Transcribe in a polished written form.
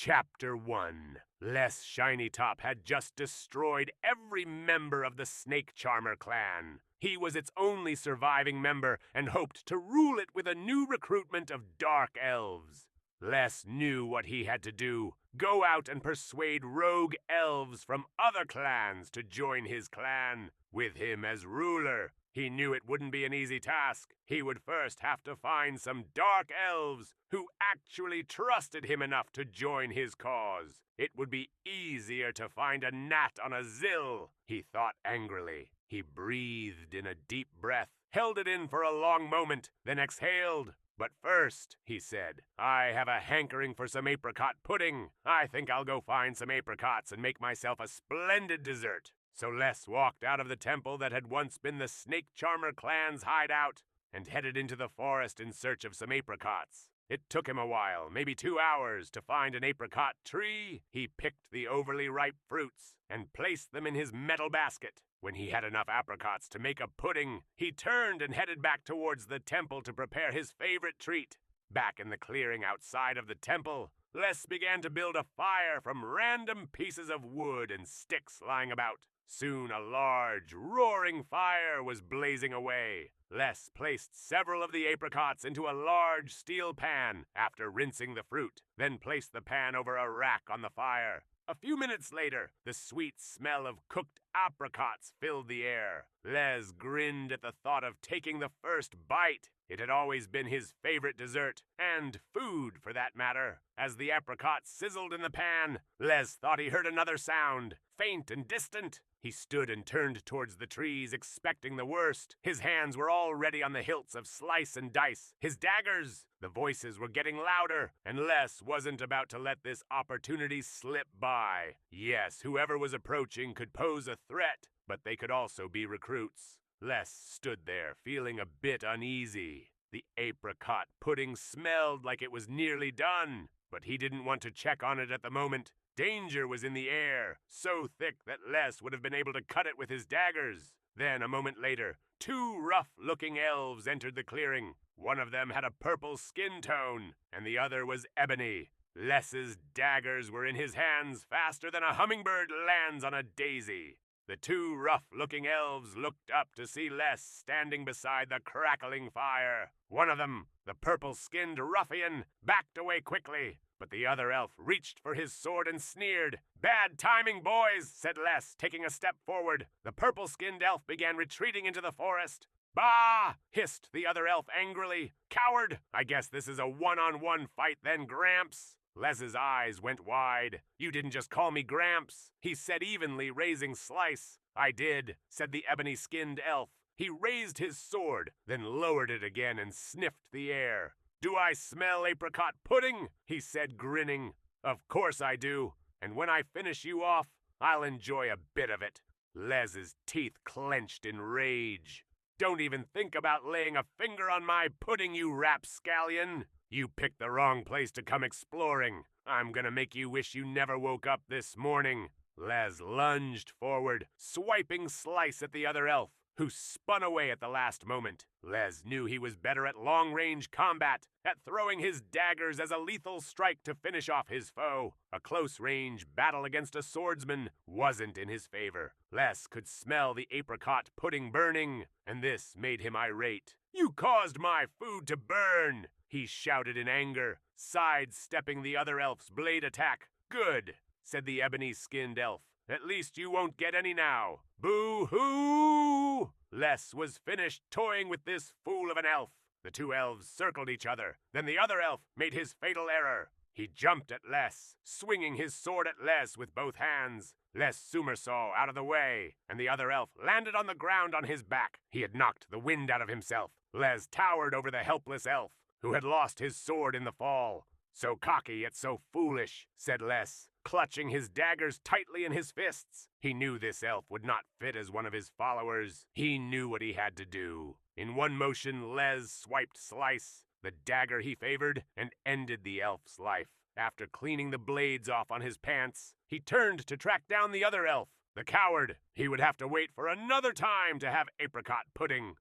Chapter 1. Les Shinytop had just destroyed every member of the Snake Charmer clan. He was its only surviving member and hoped to rule it with a new recruitment of dark elves. Les knew what he had to do: go out and persuade rogue elves from other clans to join his clan, with him as ruler. He knew it wouldn't be an easy task. He would first have to find some dark elves who actually trusted him enough to join his cause. It would be easier to find a gnat on a zill, he thought angrily. He breathed in a deep breath, held it in for a long moment, then exhaled. "But first," he said, "I have a hankering for some apricot pudding. I think I'll go find some apricots and make myself a splendid dessert." So Les walked out of the temple that had once been the Snake Charmer clan's hideout and headed into the forest in search of some apricots. It took him a while, maybe 2 hours, to find an apricot tree. He picked the overly ripe fruits and placed them in his metal basket. When he had enough apricots to make a pudding, he turned and headed back towards the temple to prepare his favorite treat. Back in the clearing outside of the temple, Les began to build a fire from random pieces of wood and sticks lying about. Soon a large, roaring fire was blazing away. Les placed several of the apricots into a large steel pan after rinsing the fruit, then placed the pan over a rack on the fire. A few minutes later, the sweet smell of cooked apricots filled the air. Les grinned at the thought of taking the first bite. It had always been his favorite dessert, and food for that matter. As the apricot sizzled in the pan, Les thought he heard another sound, faint and distant. He stood and turned towards the trees, expecting the worst. His hands were already on the hilts of slice and dice, his daggers. The voices were getting louder, and Les wasn't about to let this opportunity slip by. Yes, whoever was approaching could pose a threat, but they could also be recruits. Les stood there, feeling a bit uneasy. The apricot pudding smelled like it was nearly done, but he didn't want to check on it at the moment. Danger was in the air, so thick that Les would have been able to cut it with his daggers. Then, a moment later, 2 rough-looking elves entered the clearing. One of them had a purple skin tone, and the other was ebony. Les's daggers were in his hands faster than a hummingbird lands on a daisy. The 2 rough-looking elves looked up to see Les standing beside the crackling fire. One of them, the purple-skinned ruffian, backed away quickly, but the other elf reached for his sword and sneered. "Bad timing, boys," said Les, taking a step forward. The purple-skinned elf began retreating into the forest. "Bah!" hissed the other elf angrily. "Coward! I guess this is a one-on-one fight then, Gramps." Les's eyes went wide. "You didn't just call me Gramps," he said evenly, raising Slice. "I did," said the ebony-skinned elf. He raised his sword, then lowered it again and sniffed the air. "Do I smell apricot pudding?" he said, grinning. "Of course I do, and when I finish you off, I'll enjoy a bit of it." Les's teeth clenched in rage. "Don't even think about laying a finger on my pudding, you rapscallion. You picked the wrong place to come exploring. I'm gonna make you wish you never woke up this morning." Les lunged forward, swiping Slice at the other elf, who spun away at the last moment. Les knew he was better at long-range combat, at throwing his daggers as a lethal strike to finish off his foe. A close-range battle against a swordsman wasn't in his favor. Les could smell the apricot pudding burning, and this made him irate. "You caused my food to burn!" he shouted in anger, sidestepping the other elf's blade attack. "Good," said the ebony-skinned elf. "At least you won't get any now." "Boo-hoo!" Les was finished toying with this fool of an elf. The 2 elves circled each other. Then the other elf made his fatal error. He jumped at Les, swinging his sword at Les with both hands. Les somersaulted out of the way, and the other elf landed on the ground on his back. He had knocked the wind out of himself. Les towered over the helpless elf, who had lost his sword in the fall. "So cocky yet so foolish," said Les, clutching his daggers tightly in his fists. He knew this elf would not fit as one of his followers. He knew what he had to do. In one motion, Les swiped Slice, the dagger he favored, and ended the elf's life. After cleaning the blades off on his pants, he turned to track down the other elf. The coward! He would have to wait for another time to have apricot pudding.